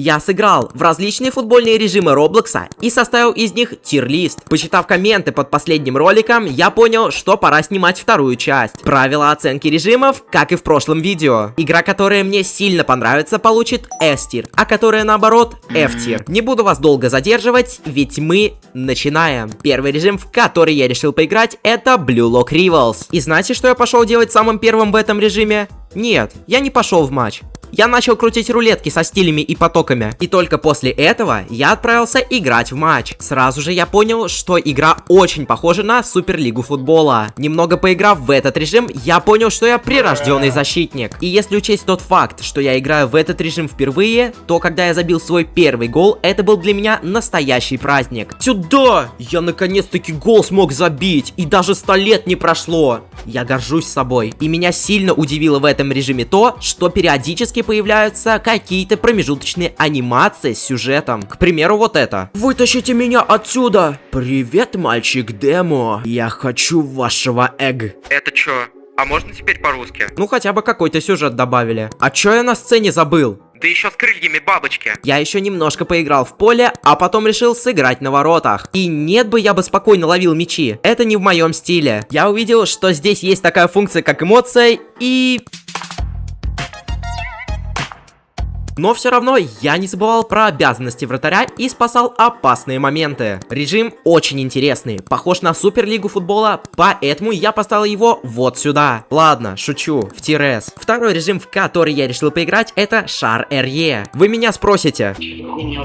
Я сыграл в различные футбольные режимы Роблокса и составил из них тир-лист. Почитав комменты под последним роликом, я понял, что пора снимать вторую часть. Правила оценки режимов, как и в прошлом видео. Игра, которая мне сильно понравится, получит S-тир, а которая наоборот F-тир. Не буду вас долго задерживать, ведь мы начинаем. Первый режим, в который я решил поиграть, это Blue Lock Rivals. И знаете, что я пошел делать самым первым в этом режиме? Нет, я не пошел в матч. Я начал крутить рулетки со стилями и потоками. И только после этого я отправился играть в матч. Сразу же я понял, что игра очень похожа на Суперлигу футбола. Немного поиграв в этот режим, я понял, что я прирожденный защитник. И если учесть тот факт, что я играю в этот режим впервые, то когда я забил свой первый гол, это был для меня настоящий праздник. Сюда! Я наконец-таки гол смог забить, и даже 100 лет не прошло. Я горжусь собой. И меня сильно удивило в этом режиме то, что периодически появляются какие-то промежуточные анимации с сюжетом. К примеру, вот это. Вытащите меня отсюда! Привет, мальчик Демо. Я хочу вашего эг. Это чё? А можно теперь по-русски? Ну, хотя бы какой-то сюжет добавили. А чё я на сцене забыл? Да еще с крыльями бабочки. Я еще немножко поиграл в поле, а потом решил сыграть на воротах. И нет бы я бы спокойно ловил мячи. Это не в моем стиле. Я увидел, что здесь есть такая функция, как эмоция, и... Но все равно я не забывал про обязанности вратаря и спасал опасные моменты. Режим очень интересный, похож на Суперлигу футбола, поэтому я поставил его вот сюда. Ладно, шучу, в тир-эс. Второй режим, в который я решил поиграть, это Шар РЕ. Вы меня спросите.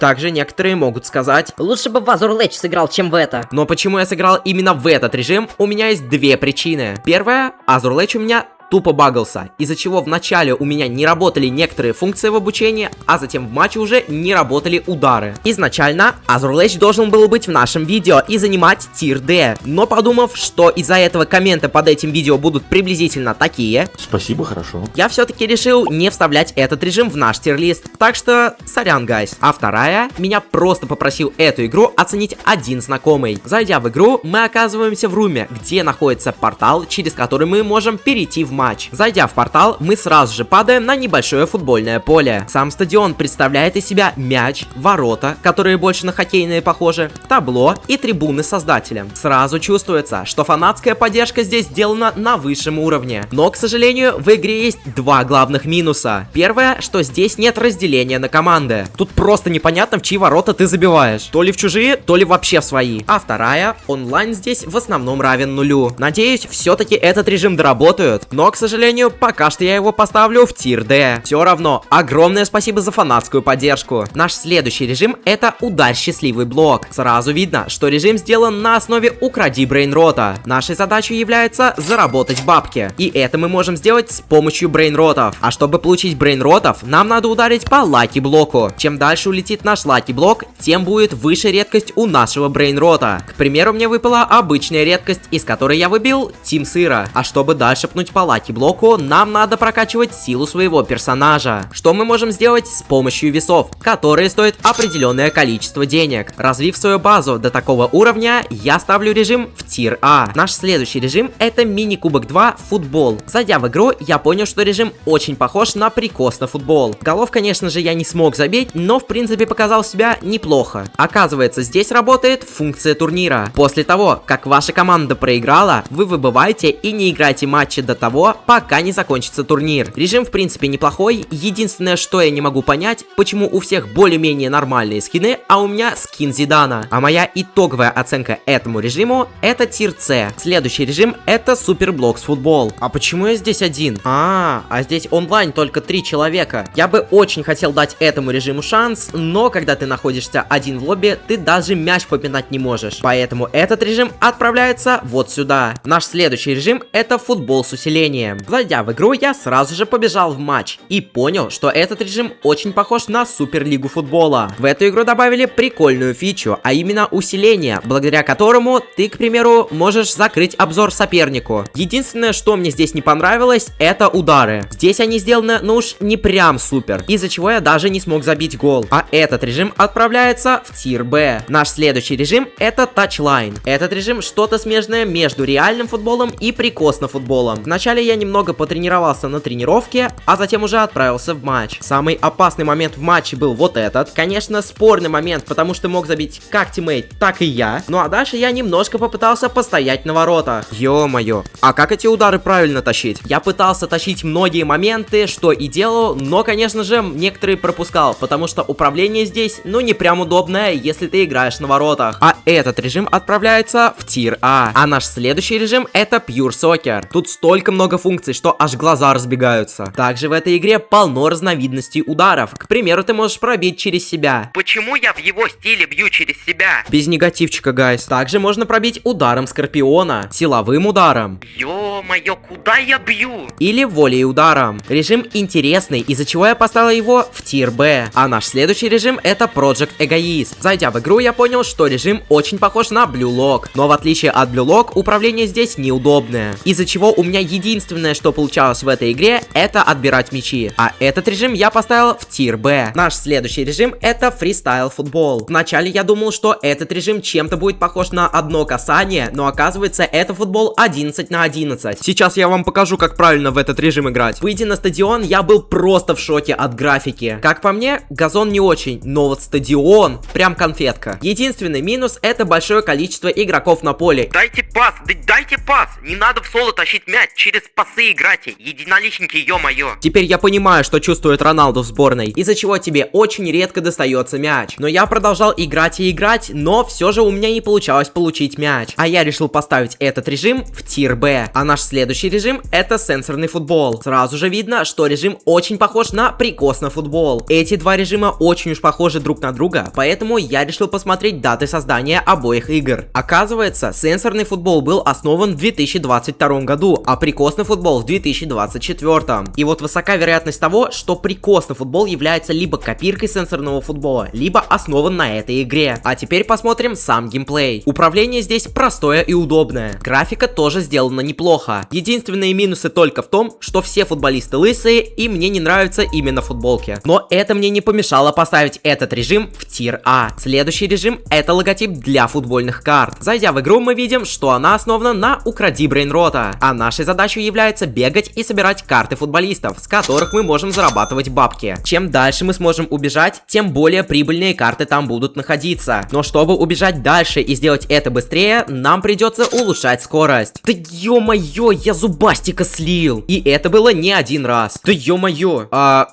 Также некоторые могут сказать: лучше бы в Azure Ledge сыграл, чем в это. Но почему я сыграл именно в этот режим, у меня есть две причины. Первая, Azure Ledge у меня тупо багался, из-за чего вначале у меня не работали некоторые функции в обучении, а затем в матче уже не работали удары. Изначально Azure Ledge должен был быть в нашем видео и занимать тир D, но подумав, что из-за этого комменты под этим видео будут приблизительно такие, спасибо, хорошо, я все-таки решил не вставлять этот режим в наш тир-лист, так что сорян, гайс. А вторая, меня просто попросил эту игру оценить один знакомый. Зайдя в игру, мы оказываемся в руме, где находится портал, через который мы можем перейти в матч. Зайдя в портал, мы сразу же падаем на небольшое футбольное поле. Сам стадион представляет из себя мяч, ворота, которые больше на хоккейные похожи, табло и трибуны создателя. Сразу чувствуется, что фанатская поддержка здесь сделана на высшем уровне. Но, к сожалению, в игре есть два главных минуса. Первое, что здесь нет разделения на команды. Тут просто непонятно, в чьи ворота ты забиваешь. То ли в чужие, то ли вообще в свои. А вторая, онлайн здесь в основном равен нулю. Надеюсь, все-таки этот режим доработают. Но, к сожалению, пока что я его поставлю в тир D. Все равно, огромное спасибо за фанатскую поддержку. Наш следующий режим — это ударь счастливый блок. Сразу видно, что режим сделан на основе укради брейнрота. Нашей задачей является заработать бабки. И это мы можем сделать с помощью брейнротов. А чтобы получить брейнротов, нам надо ударить по лаки блоку. Чем дальше улетит наш лаки блок, тем будет выше редкость у нашего брейнрота. К примеру, мне выпала обычная редкость, из которой я выбил Тим Сыра. А чтобы дальше пнуть по лаки блоку, нам надо прокачивать силу своего персонажа. Что мы можем сделать с помощью весов, которые стоят определенное количество денег. Развив свою базу до такого уровня, я ставлю режим в тир А. Наш следующий режим — это мини-кубок 2 футбол. Зайдя в игру, я понял, что режим очень похож на прикос на футбол. Голов, конечно же, я не смог забить, но в принципе показал себя неплохо. Оказывается, здесь работает функция турнира. После того, как ваша команда проиграла, вы выбываете и не играете матчи до того, пока не закончится турнир. Режим в принципе неплохой. Единственное, что я не могу понять, почему у всех более-менее нормальные скины, а у меня скин Зидана. А моя итоговая оценка этому режиму — это тир С. Следующий режим — это Суперблокс футбол. А почему я здесь один? А здесь онлайн только 3 человека. Я бы очень хотел дать этому режиму шанс, но когда ты находишься один в лобби, ты даже мяч попинать не можешь. Поэтому этот режим отправляется вот сюда. Наш следующий режим — это футбол с усилением. Зайдя в игру, я сразу же побежал в матч и понял, что этот режим очень похож на Суперлигу футбола. В эту игру добавили прикольную фичу, а именно усиление, благодаря которому ты, к примеру, можешь закрыть обзор сопернику. Единственное, что мне здесь не понравилось, это удары. Здесь они сделаны, ну уж не прям супер, из-за чего я даже не смог забить гол. А этот режим отправляется в тир Б. Наш следующий режим — это тачлайн. Этот режим что-то смежное между реальным футболом и прикосно футболом. Вначале Вначале я немного потренировался на тренировке, а затем уже отправился в матч. Самый опасный момент в матче был вот этот. Конечно, спорный момент, потому что мог забить как тиммейт, так и я. Ну а дальше я немножко попытался постоять на воротах. Ё-моё, а как эти удары правильно тащить? Я пытался тащить многие моменты, что и делал, но, конечно же, некоторые пропускал, потому что управление здесь, ну, не прям удобное, если ты играешь на воротах. А этот режим отправляется в тир А. А наш следующий режим — это Pure Soccer. Тут столько много функций, что аж глаза разбегаются. Также в этой игре полно разновидностей ударов. К примеру, ты можешь пробить через себя. Почему я в его стиле бью через себя? Без негативчика, гайс. Также можно пробить ударом Скорпиона, силовым ударом Ё-моё, куда я бью? или волей ударом. Режим интересный, из-за чего я поставил его в тир Б. А наш следующий режим — это Project Egoist. Зайдя в игру, я понял, что режим очень похож на Blue Lock, но в отличие от Blue Lock, управление здесь неудобное, из-за чего у меня единственное, что получалось в этой игре, это отбирать мячи. А этот режим я поставил в тир Б. Наш следующий режим — это Freestyle Football. Вначале я думал, что этот режим чем-то будет похож на одно касание, но оказывается, это футбол 11 на 11. Сейчас я вам покажу, как правильно в этот режим играть. Выйдя на стадион, я был просто в шоке от графики. Как по мне, газон не очень, но вот стадион прям конфетка. Единственный минус — это большое количество игроков на поле. Дайте пас, дайте пас. Не надо в соло тащить мяч, через пасы играйте. Единоличники, ё-моё. Теперь я понимаю, что чувствует Роналду в сборной, из-за чего тебе очень редко достается мяч. Но я продолжал играть и играть, но все же у меня не получалось получить мяч. А я решил поставить этот режим в тир Б. А наш следующий режим — это сенсорный футбол. Сразу же видно, что режим очень похож на прикос на футбол. Эти два режима очень уж похожи друг на друга, поэтому я решил посмотреть даты создания обоих игр. Оказывается, сенсорный футбол был основан в 2022 году, а прикосный футбол в 2024. И вот высока вероятность того, что прикосный футбол является либо копиркой сенсорного футбола, либо основан на этой игре. А теперь посмотрим сам геймплей. Управление здесь простое и удобное. Графика тоже сделана неплохо. Единственные минусы только в том, что все футболисты лысые, и мне не нравятся именно футболки. Но это мне не помешало поставить этот режим в тир А. Следующий режим — это логотип для футбольных карт. Зайдя в игру, мы видим, что она основана на «Укради брейнрота». А нашей задачей является бегать и собирать карты футболистов, с которых мы можем зарабатывать бабки. Чем дальше мы сможем убежать, тем более прибыльные карты там будут находиться. Но чтобы убежать дальше и сделать это быстрее, нам придется улучшать скорость. Да ё-моё, я зубастика слил. И это было не один раз. Да ё-моё.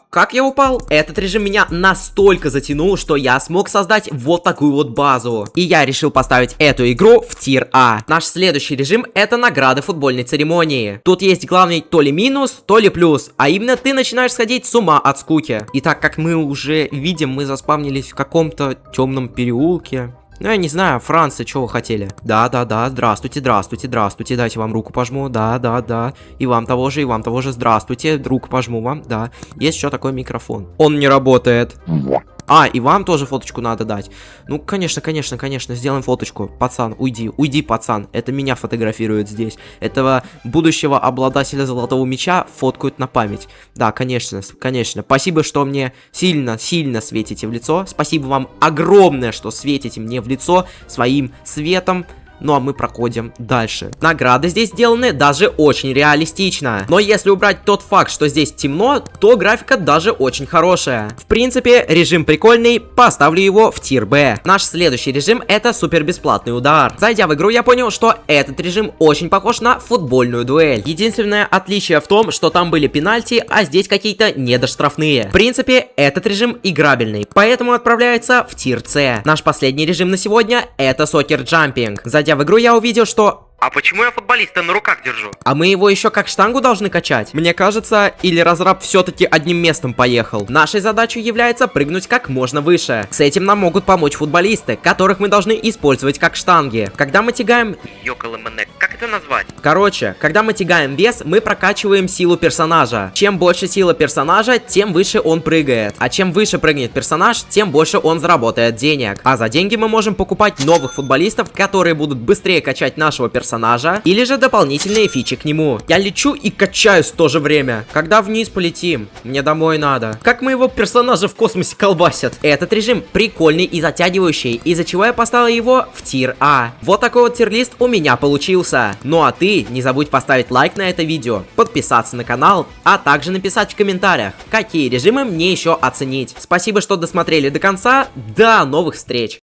Как я упал? Этот режим меня настолько затянул, что я смог создать вот такую вот базу. И я решил поставить эту игру в тир А. Наш следующий режим — это награды футбольной церемонии. Тут есть главный то ли минус, то ли плюс. А именно ты начинаешь сходить с ума от скуки. И так как мы уже видим, мы заспавнились в каком-то темном переулке. Ну, я не знаю, Франция, что вы хотели? Да-да-да, здравствуйте, здравствуйте, здравствуйте, дайте вам руку пожму, да-да-да. И вам того же, здравствуйте, руку пожму вам, да. Есть еще такой микрофон. Он не работает. А, и вам тоже фоточку надо дать. Ну, конечно, сделаем фоточку. Пацан, уйди, пацан. Это меня фотографируют здесь. Этого будущего обладателя золотого мяча фоткают на память. Да, конечно. Спасибо, что мне сильно светите в лицо. Спасибо вам огромное, что светите мне в лицо своим светом. Ну а мы проходим дальше. Награды здесь сделаны даже очень реалистично. Но если убрать тот факт, что здесь темно, то графика даже очень хорошая. В принципе, режим прикольный, поставлю его в тир Б. Наш следующий режим — это супер бесплатный удар. Зайдя в игру, я понял, что этот режим очень похож на футбольную дуэль. Единственное отличие в том, что там были пенальти, а здесь какие-то недоштрафные. В принципе, этот режим играбельный, поэтому отправляется в тир С. Наш последний режим на сегодня — это Soccer Jumping. Зайдя в игру, я увидел, что... А почему я футболиста на руках держу? А мы его еще как штангу должны качать? Мне кажется, или разраб все-таки одним местом поехал. Нашей задачей является прыгнуть как можно выше. С этим нам могут помочь футболисты, которых мы должны использовать как штанги. Когда мы тягаем... Ёкалэмэне, как это назвать? Короче, когда мы тягаем вес, мы прокачиваем силу персонажа. Чем больше сила персонажа, тем выше он прыгает. А чем выше прыгнет персонаж, тем больше он заработает денег. А за деньги мы можем покупать новых футболистов, которые будут быстрее качать нашего персонажа персонажа, или же дополнительные фичи к нему. Я лечу и качаюсь в то же время. Когда вниз полетим? Мне домой надо. Как моего персонажа в космосе колбасят. Этот режим прикольный и затягивающий, из-за чего я поставил его в тир А. Вот такой вот тир-лист у меня получился. Ну а ты не забудь поставить лайк на это видео, подписаться на канал, а также написать в комментариях, какие режимы мне еще оценить. Спасибо, что досмотрели до конца. До новых встреч!